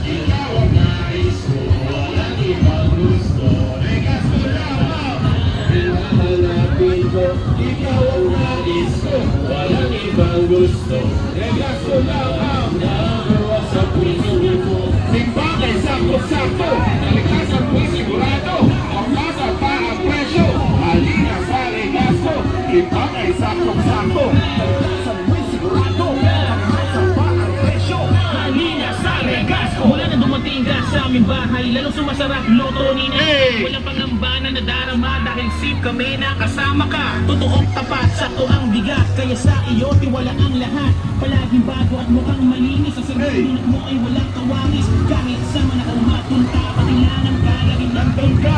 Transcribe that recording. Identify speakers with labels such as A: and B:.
A: Ikaw ang nais ko, walang ibang gusto. Regas ko lang, hinahanapin ko. Ikaw ang nais ko, walang ibang gusto. Regas ko lang, nagawa sa puso ko. Timbang ay sakto-sakto, nalikasan ko'y sigurado. Ang masa pa ang presyo, halina sa regas ko. Timbang ay sakto-sakto, nalikasan ko'y sigurado. Ang masa pa ang presyo, halina sa regas ko.
B: Wala na dumating ka sa aming bahay, lalong sumasarap loto ni na.
A: Hey!
B: Walang pangamba na nadarama dahil sip kami na kasama ka. Totoong tapat, sakto ang bigat, kaya sa iyo tiwala ang lahat. Palaging bago at mukhang malinis, sa sarili mo ay walang kawangis. Kahit sa manakaw matunta, patilangan ka, laging nandun ka.